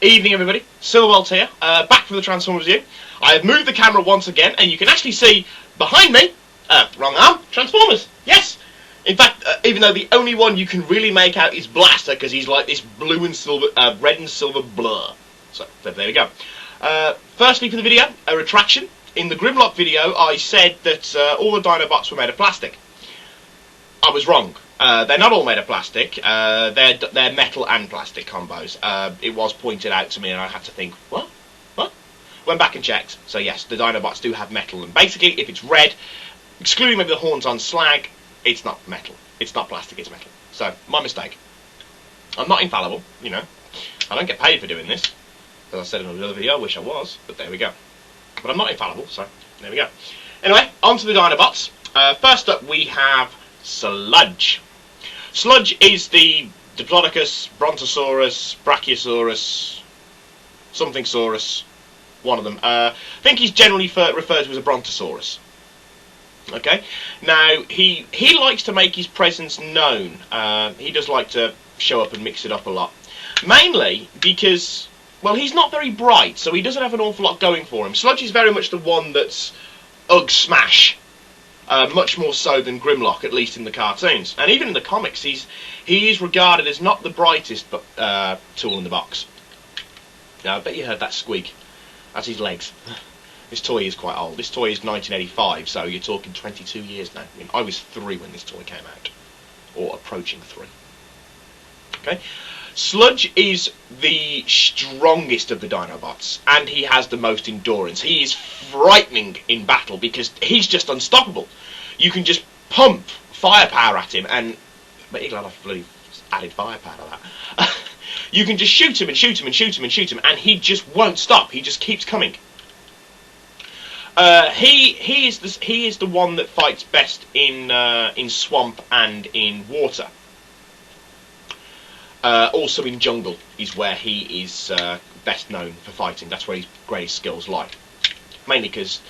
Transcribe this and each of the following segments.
Evening everybody, Silverbolt here, back from the Transformers review. I have moved the camera once again and you can actually see behind me, wrong arm, Transformers, yes! In fact, even though the only one you can really make out is Blaster because he's like this blue and silver, red and silver blur. So, there we go. Firstly for the video, a retraction. In the Grimlock video I said that all the Dinobots were made of plastic. I was wrong. They're not all made of plastic. They're metal and plastic combos. It was pointed out to me, and I had to think, what? Went back and checked. So yes, the Dinobots do have metal, and basically, if it's red, excluding maybe the horns on slag, it's not metal. It's not plastic. It's metal. So my mistake. I'm not infallible. You know, I don't get paid for doing this. As I said in another video, I wish I was, but there we go. But I'm not infallible, so there we go. Anyway, on to the Dinobots. First up, we have Sludge. Sludge is the Diplodocus, Brontosaurus, Brachiosaurus, something saurus, one of them. I think he's generally referred to as a Brontosaurus. Okay, now he likes to make his presence known. He does like to show up and mix it up a lot, mainly because, well, he's not very bright, so he doesn't have an awful lot going for him. Sludge is very much the one that's ugh smash. Much more so than Grimlock, at least in the cartoons. And even in the comics, he is regarded as not the brightest tool in the box. Now, I bet you heard that squeak. That's his legs. This toy is quite old. This toy is 1985, so you're talking 22 years now. I mean, I was 3 when this toy came out. Or approaching 3. Okay? Sludge is the strongest of the Dinobots, and he has the most endurance. He is frightening in battle because he's just unstoppable. You can just pump firepower at him, and but you're glad I've bloody added firepower to that. You can just shoot him and shoot him and shoot him and shoot him, and he just won't stop. He just keeps coming. He is the one that fights best in swamp and in water. Also in jungle is where he is best known for fighting. That's where his greatest skills lie. Mainly because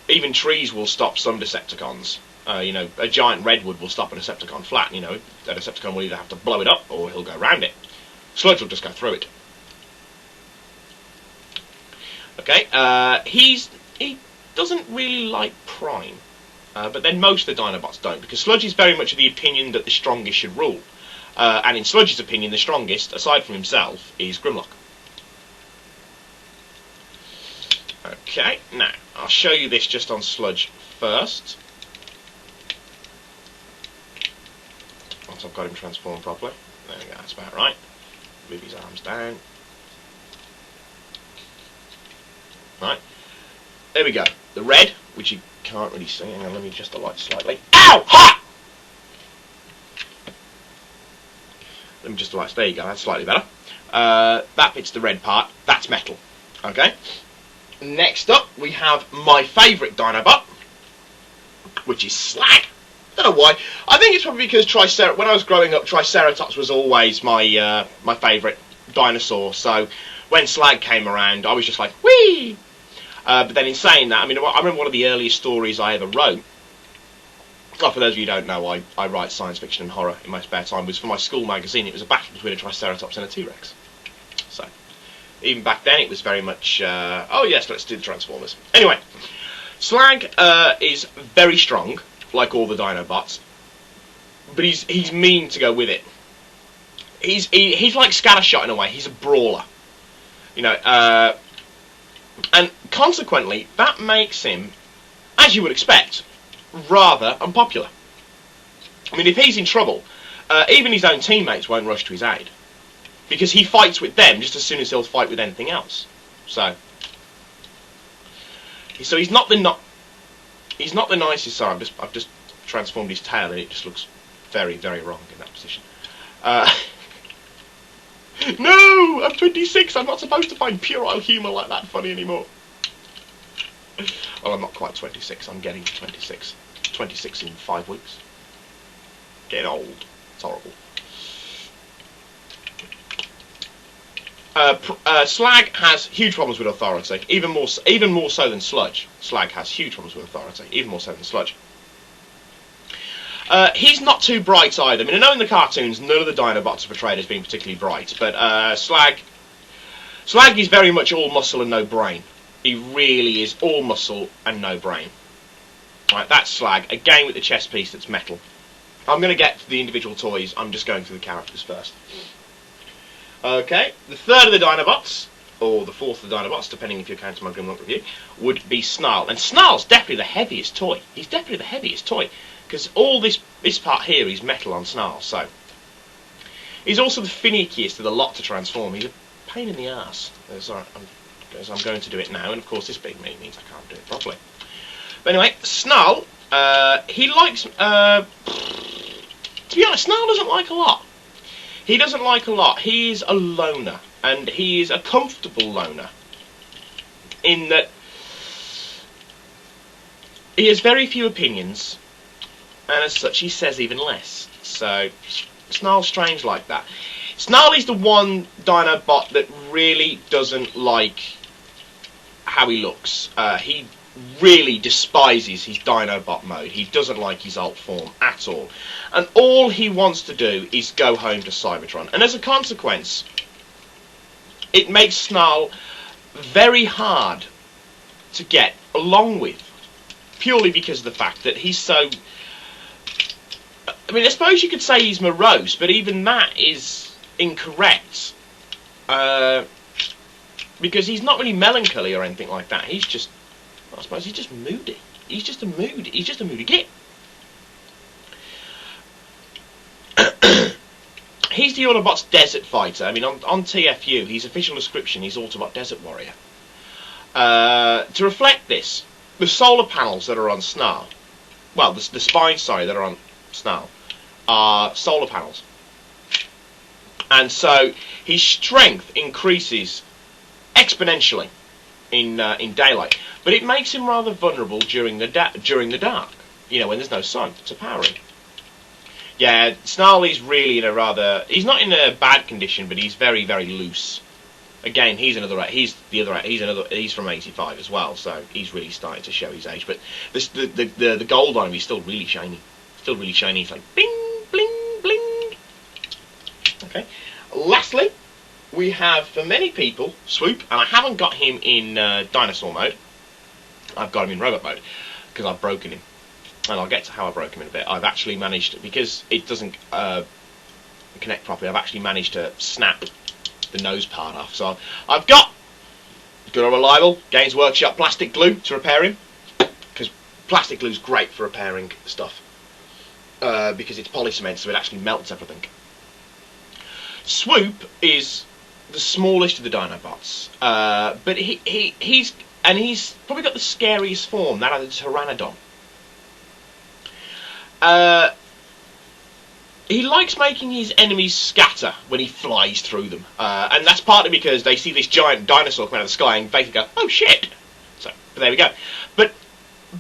even trees will stop some Decepticons. You know, a giant redwood will stop a Decepticon flat. You know, a Decepticon will either have to blow it up or he'll go around it. Sludge will just go through it. Okay, he doesn't really like Prime. But then most of the Dinobots don't, because Sludge is very much of the opinion that the strongest should rule. And in Sludge's opinion, the strongest, aside from himself, is Grimlock. Okay, now, I'll show you this just on Sludge first. Once I've got him transformed properly. There we go, that's about right. Move his arms down. Right. There we go. The red, which you can't really see. Hang on, let me adjust the light slightly. Ow! Ha! Let me just there you go, that's slightly better. That fits the red part, that's metal. Okay. Next up, we have my favourite Dinobot, which is Slag. Don't know why. I think it's probably because when I was growing up, Triceratops was always my my favourite dinosaur. So when Slag came around, I was just like, whee! But then in saying that, I mean, I remember one of the earliest stories I ever wrote. Oh, for those of you who don't know, I write science fiction and horror in my spare time. It was for my school magazine. It was a battle between a Triceratops and a T-Rex. So, even back then, it was very much, oh yes, let's do the Transformers. Anyway, Slag is very strong, like all the Dinobots, but he's mean to go with it. He's like Scattershot in a way. He's a brawler, you know, and consequently, that makes him, as you would expect, rather unpopular. I mean, if he's in trouble, even his own teammates won't rush to his aid, because he fights with them just as soon as he'll fight with anything else. So he's not the nicest. Sorry, I've just transformed his tail, and it just looks very, very wrong in that position. No, I'm 26. I'm not supposed to find puerile humour like that funny anymore. Well, I'm not quite 26. I'm getting to 26. 26 in 5 weeks. Getting old. It's horrible. Slag has huge problems with authority. Even more so than Sludge. Slag has huge problems with authority. Even more so than Sludge. He's not too bright either. I mean, I know in the cartoons none of the Dinobots are portrayed as being particularly bright, but Slag Slag is very much all muscle and no brain. He really is all muscle and no brain. Right, that's Slag, again with the chest piece that's metal. I'm going to get to the individual toys, I'm just going through the characters first. Okay, the third of the Dinobots, or the fourth of the Dinobots, depending if you're counting my Grimlock review, would be Snarl. And Snarl's definitely the heaviest toy. He's definitely the heaviest toy, because all this part here is metal on Snarl, so. He's also the finickiest of the lot to transform. He's a pain in the arse, as I'm going to do it now, and of course this big meat means I can't do it properly. But anyway, Snarl, he likes, to be honest, Snarl doesn't like a lot. He doesn't like a lot. He is a loner, and he is a comfortable loner, in that he has very few opinions, and as such he says even less. So, Snarl's strange like that. Snarl is the one Dinobot that really doesn't like how he looks. He really despises his Dinobot mode. He doesn't like his alt form at all. And all he wants to do is go home to Cybertron. And as a consequence, it makes Snarl very hard to get along with. Purely because of the fact that he's so... I mean, I suppose you could say he's morose, but even that is incorrect. Because he's not really melancholy or anything like that. He's just... I suppose he's just moody. He's just a moody git. He's the Autobot's desert fighter. I mean, on TFU, his official description, he's Autobot Desert Warrior. To reflect this, the solar panels that are on Snarl, well, the spines, sorry, that are on Snarl, are solar panels. And so, his strength increases exponentially in daylight. But it makes him rather vulnerable during the dark. You know, when there's no sun to power him. Yeah, Snarl is really in a rather... He's not in a bad condition, but he's very, very loose. Again, he's from 85 as well, so he's really starting to show his age. But the gold on him is still really shiny. Still really shiny. It's like bling, bling, bling. Okay. Lastly, we have, for many people, Swoop, and I haven't got him in dinosaur mode. I've got him in robot mode, because I've broken him. And I'll get to how I broke him in a bit. I've actually managed, because it doesn't connect properly, I've actually managed to snap the nose part off. So I've got good and reliable Games Workshop plastic glue to repair him, because plastic glue is great for repairing stuff, because it's polycement, so it actually melts everything. Swoop is the smallest of the Dinobots, but he's probably got the scariest form, that of the Pteranodon. He likes making his enemies scatter when he flies through them, and that's partly because they see this giant dinosaur come out of the sky and basically go, "Oh shit!" So, but there we go. But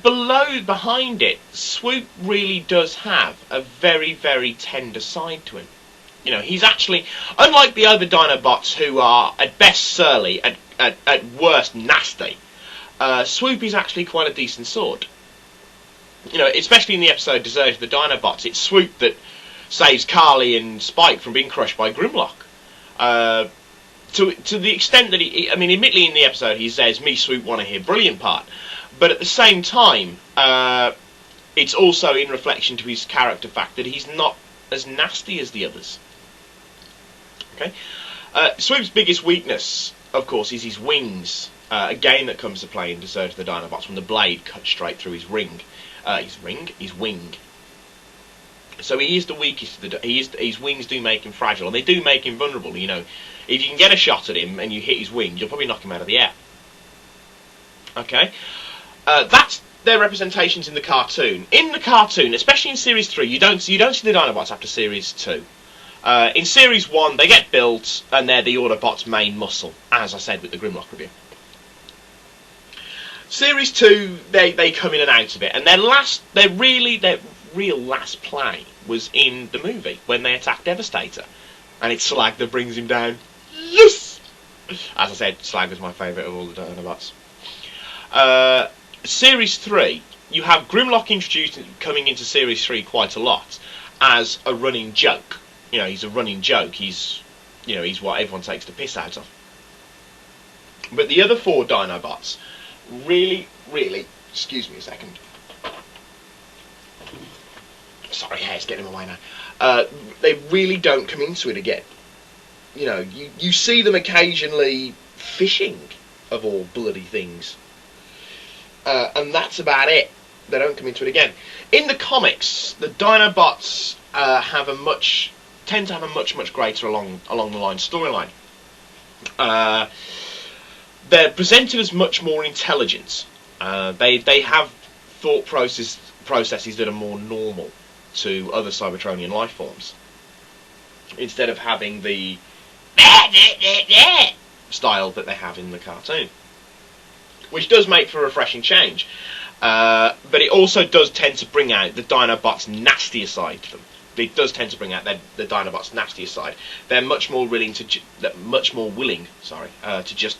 behind it, Swoop really does have a very, very tender side to him. You know, he's actually, unlike the other Dinobots who are at best surly, at worst nasty, Swoop is actually quite a decent sword. You know, especially in the episode Deserted the Dinobots, it's Swoop that saves Carly and Spike from being crushed by Grimlock. To the extent that I mean, admittedly in the episode he says, "Me, Swoop, want to hear brilliant part," but at the same time, it's also in reflection to his character fact that he's not as nasty as the others. Okay, Swoop's biggest weakness, of course, is his wings. A game that comes to play in Deserted the Dinobots when the blade cuts straight through his wing. So he is the weakest of his wings do make him fragile, and they do make him vulnerable. You know, if you can get a shot at him and you hit his wing, you'll probably knock him out of the air. Okay, that's their representations in the cartoon. In the cartoon, especially in Series 3, you don't see the Dinobots after Series 2. In Series 1, they get built, and they're the Autobots' main muscle, as I said with the Grimlock review. Series 2, they come in and out of it, and their real last play was in the movie, when they attack Devastator. And it's Slag that brings him down. Yes! As I said, Slag was my favourite of all the Dinobots. Series 3, you have Grimlock introduced coming into Series 3 quite a lot, as a running joke. You know, he's a running joke, he's what everyone takes the piss out of. But the other 4 dinobots really, excuse me a second. Sorry, hair's getting in my way now. They really don't come into it again. You know, you see them occasionally fishing, of all bloody things. And that's about it. They don't come into it again. In the comics, the dinobots tend to have a much greater along the line storyline. They're presented as much more intelligent. They have thought processes that are more normal to other Cybertronian life forms, instead of having the style that they have in the cartoon, which does make for a refreshing change. But it also does tend to bring out the Dinobots' nastier side to them. It does tend to bring out the Dinobots' nastier side. They're much more willing to just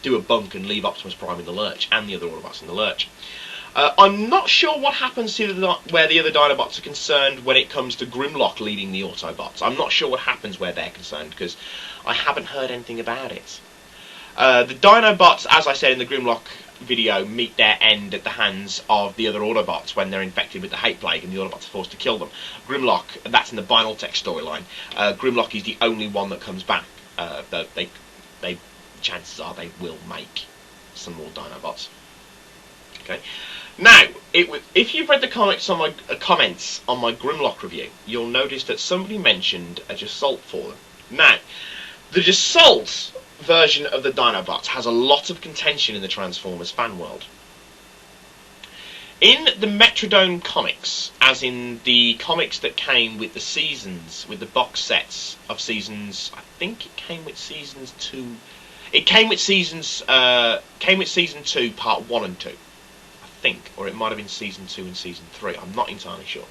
do a bunk and leave Optimus Prime in the lurch, and the other Autobots in the lurch. I'm not sure what happens to where the other Dinobots are concerned when it comes to Grimlock leading the Autobots. I'm not sure what happens where they're concerned, because I haven't heard anything about it. The Dinobots, as I said in the Grimlock video, meet their end at the hands of the other Autobots when they're infected with the hate plague and the Autobots are forced to kill them. Grimlock, that's in the Binaltech storyline. Grimlock is the only one that comes back. Chances are they will make some more Dinobots. Okay. Now, if you've read the comments on my Grimlock review, you'll notice that somebody mentioned a Jassault for them. Now, the Jassault version of the Dinobots has a lot of contention in the Transformers fan world. In the Metrodome comics, as in the comics that came with the seasons, with the box sets of seasons, I think it came with seasons 2. It came with season 2, part 1 and 2. I think, or it might have been season 2 and season 3. I'm not entirely sure.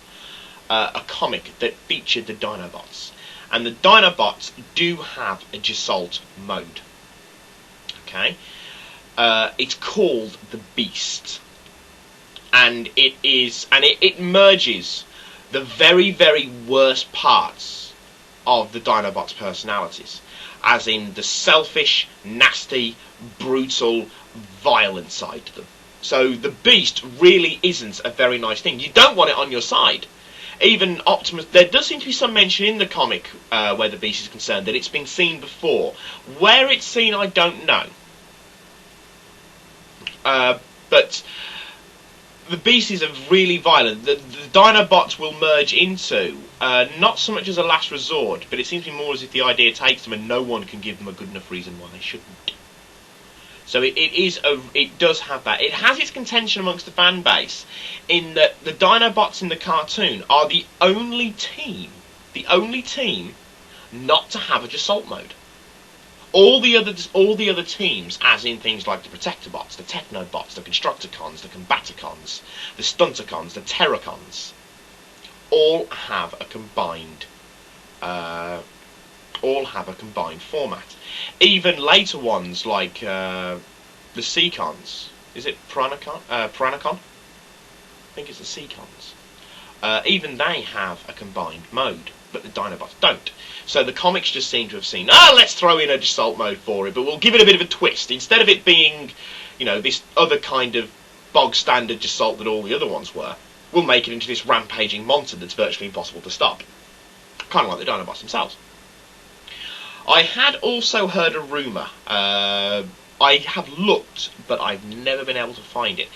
A comic that featured the Dinobots. And the Dinobots do have a Jassault mode. Okay? It's called the Beast. And it merges the very worst parts of the Dinobots' personalities. As in the selfish, nasty, brutal, violent side to them. So the Beast really isn't a very nice thing. You don't want it on your side. Even Optimus, there does seem to be some mention in the comic where the Beast is concerned that it's been seen before. Where it's seen, I don't know. But the Beast is a really violent. The Dinobots will merge into, not so much as a last resort, but it seems to be more as if the idea takes them and no one can give them a good enough reason why they shouldn't. So it does have that. It has its contention amongst the fan base in that the Dinobots in the cartoon are the only team not to have a Jassault mode. All the other teams, as in things like the Protectobots, the Technobots, the Constructicons, the Combaticons, the Stunticons, the Terracons, all have a combined format. Even later ones like the Seacons. Is it Piranacon? I think it's the Seacons. Even they have a combined mode, but the Dinobots don't. So the comics just seem to have seen, let's throw in a Jassault mode for it, but we'll give it a bit of a twist. Instead of it being, this other kind of bog standard Jassault that all the other ones were, we'll make it into this rampaging monster that's virtually impossible to stop. Kind of like the Dinobots themselves. I had also heard a rumour, I have looked, but I've never been able to find it,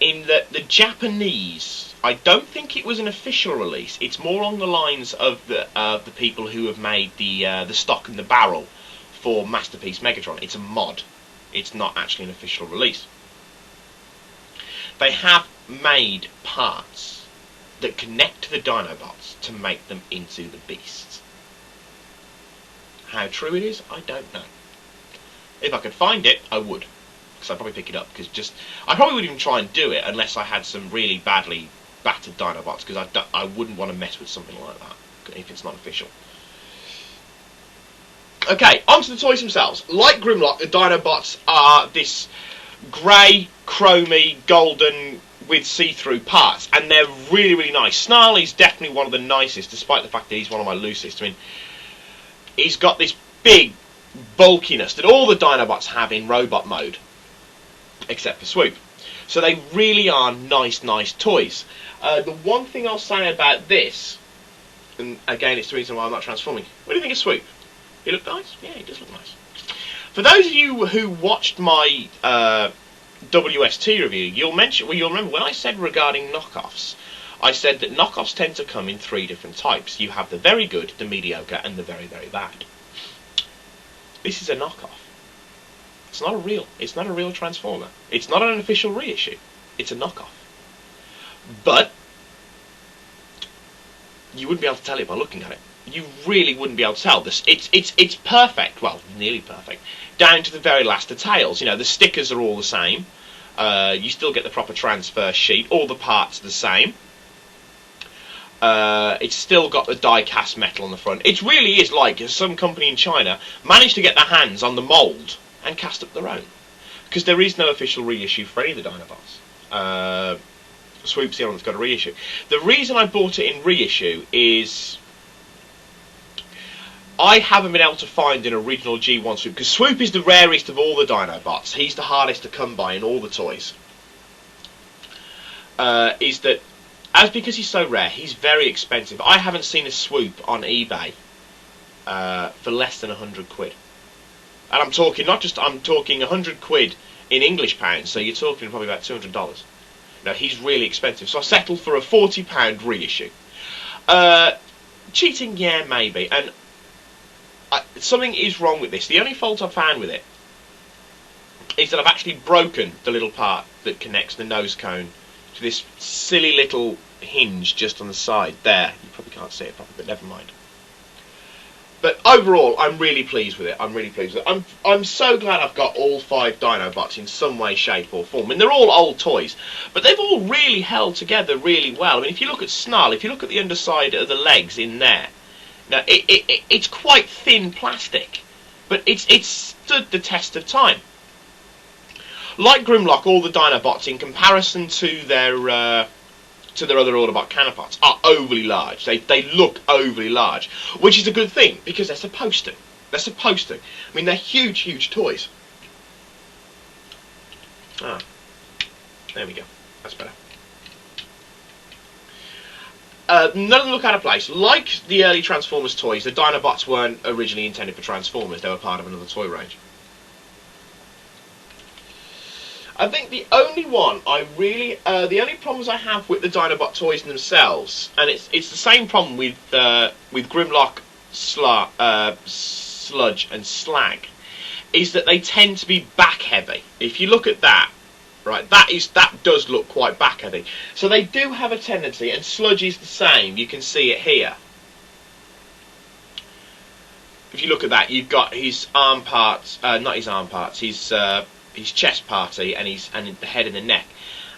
in that the Japanese, I don't think it was an official release, it's more along the lines of the people who have made the stock and the barrel for Masterpiece Megatron. It's a mod, it's not actually an official release. They have made parts that connect to the Dinobots to make them into the Beasts. How true it is, I don't know. If I could find it, I would. Because I'd probably pick it up. I probably wouldn't even try and do it unless I had some really badly battered Dinobots. Because I wouldn't want to mess with something like that if it's not official. Okay, onto the toys themselves. Like Grimlock, the Dinobots are this grey, chromy, golden with see-through parts. And they're really nice. Snarl is definitely one of the nicest, despite the fact that he's one of my loosest. I mean, he's got this big bulkiness that all the Dinobots have in robot mode, except for Swoop. So they really are nice toys. The one thing I'll say about this, and again it's the reason why I'm not transforming, what do you think of Swoop? He look nice? Yeah, he does look nice. For those of you who watched my WST review, you'll remember when I said regarding knockoffs, I said that knockoffs tend to come in 3 different types. You have the very good, the mediocre, and the very, very bad. This is a knockoff. It's not a real Transformer. It's not an official reissue. It's a knockoff. But you wouldn't be able to tell it by looking at it. You really wouldn't be able to tell this. It's perfect. Well, nearly perfect. Down to the very last details. You know, the stickers are all the same. You still get the proper transfer sheet. All the parts are the same. It's still got the die-cast metal on the front. It really is like some company in China managed to get their hands on the mould and cast up their own. Because there is no official reissue for any of the Dinobots. Swoop's the only one that's got a reissue. The reason I bought it in reissue is I haven't been able to find an original G1 Swoop, because Swoop is the rarest of all the Dinobots. He's the hardest to come by in all the toys. Is that, because he's so rare, he's very expensive. I haven't seen a Swoop on eBay for less than 100 quid. And I'm talking I'm talking 100 quid in English pounds, so you're talking probably about $200. Now, he's really expensive, so I settled for a £40 reissue. Cheating, yeah, maybe. And something is wrong with this. The only fault I've found with it is that I've actually broken the little part that connects the nose cone to this silly little hinge just on the side. There, you probably can't see it properly, but never mind. But overall, I'm really pleased with it. I'm so glad I've got all 5 Dinobots in some way, shape or form. I mean, they're all old toys, but they've all really held together really well. I mean, if you look at Snarl, if you look at the underside of the legs in there, now it's quite thin plastic, but it's stood the test of time. Like Grimlock, all the Dinobots, in comparison to their other Autobot counterparts, are overly large. They look overly large, which is a good thing, because they're supposed to. I mean, they're huge toys. Ah, there we go. That's better. None of them look out of place. Like the early Transformers toys, the Dinobots weren't originally intended for Transformers. They were part of another toy range. I think the only problems I have with the Dinobot toys themselves, and it's the same problem with Grimlock, Sludge, and Slag, is that they tend to be back heavy. If you look at that, right, that does look quite back heavy. So they do have a tendency, and Sludge is the same. You can see it here. If you look at that, you've got his arm parts, not his arm parts, his chest party and the head and the neck,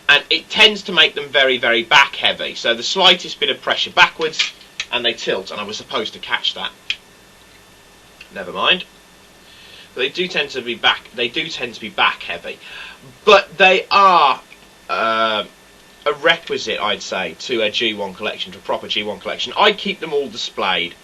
and it tends to make them very, very back heavy. So the slightest bit of pressure backwards and they tilt, and I was supposed to catch that. Never mind. But they do tend to be back heavy, but they are a requisite, I'd say, to a G1 collection, to a proper G1 collection. I keep them all displayed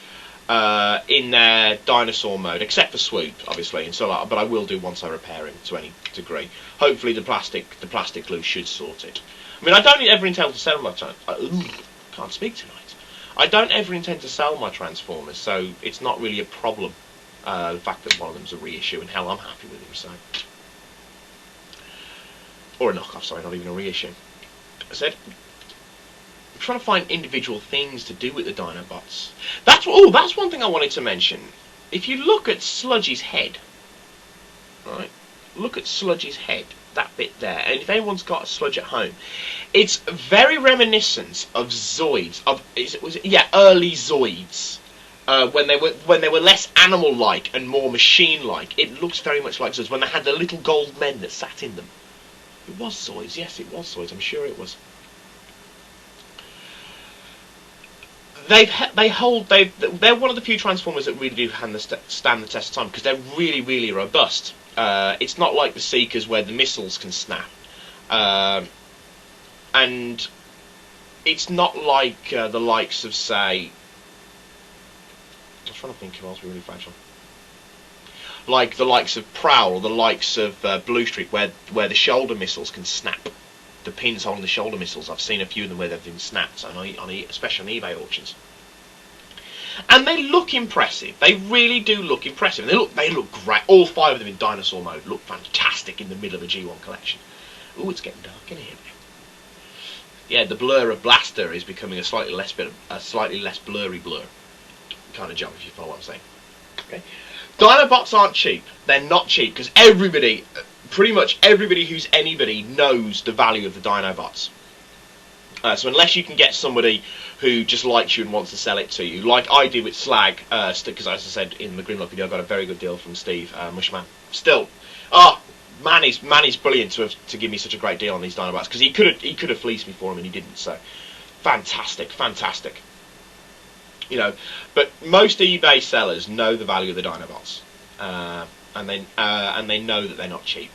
in their dinosaur mode, except for Swoop, obviously, and so but I will do once I repair him to any degree. Hopefully the plastic glue should sort it. I mean, I don't ever intend to sell my can't speak tonight. I don't ever intend to sell my Transformers, so it's not really a problem. The fact that one of them's a reissue, and hell, I'm happy with him, so. Or a knockoff, sorry, not even a reissue. I said, I'm trying to find individual things to do with the Dinobots. That's one thing I wanted to mention. If you look at Sludge's head, right? Look at Sludge's head, that bit there. And if anyone's got a Sludge at home, it's very reminiscent of Zoids. Early Zoids. When they were less animal-like and more machine-like. It looks very much like Zoids when they had the little gold men that sat in them. It was Zoids, yes, it was Zoids. I'm sure it was. They're one of the few Transformers that really do stand the test of time, because they're really, really robust. It's not like the Seekers where the missiles can snap, and it's not like the likes of, say, I'm trying to think who else would be really fragile. like the likes of Prowl or the likes of Blue Streak, where the shoulder missiles can snap. The pins holding the shoulder missiles, I've seen a few of them where they've been snapped, especially on eBay auctions. And they look impressive. They really do look impressive. And they look great. All 5 of them in dinosaur mode look fantastic in the middle of a G1 collection. Ooh, it's getting dark in here now. Yeah, the blur of Blaster is becoming a slightly less blurry blur kind of job, if you follow what I'm saying. Okay. Dinobots aren't cheap. They're not cheap because everybody, pretty much everybody who's anybody, knows the value of the Dinobots. So unless you can get somebody who just likes you and wants to sell it to you, like I did with Slag, because as I said in the Grimlock video, I got a very good deal from Steve Mushman. Still, man, he's brilliant to give me such a great deal on these Dinobots, because he could have fleeced me for him and he didn't. So fantastic. You know, but most eBay sellers know the value of the Dinobots, and they know that they're not cheap,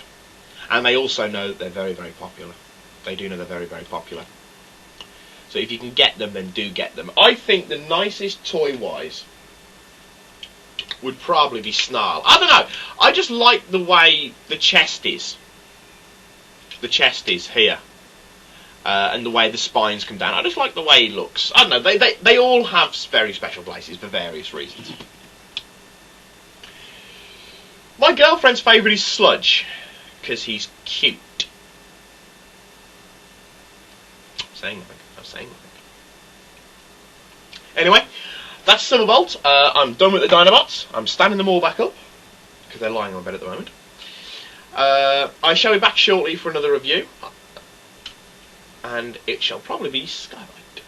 and they also know that they're very, very popular. They do know they're very, very popular. So if you can get them, then do get them. I think the nicest toy-wise would probably be Snarl. I don't know. I just like the way the chest is. The chest is here. And the way the spines come down. I just like the way he looks. I don't know. They all have very special places for various reasons. My girlfriend's favourite is Sludge, because he's cute. I'm saying nothing. Anyway, that's Silverbolt. I'm done with the Dinobots. I'm standing them all back up, because they're lying on bed at the moment. I shall be back shortly for another review. And it shall probably be Skybite,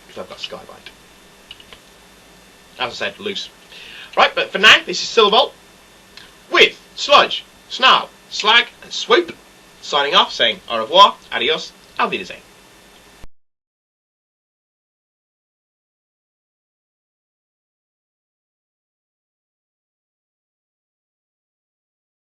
because I've got Skybite. As I said, loose. Right, but for now, this is Silverbolt with Sludge, Snarl, Slag, and Swoop, signing off, saying au revoir, adios, auf Wiedersehen.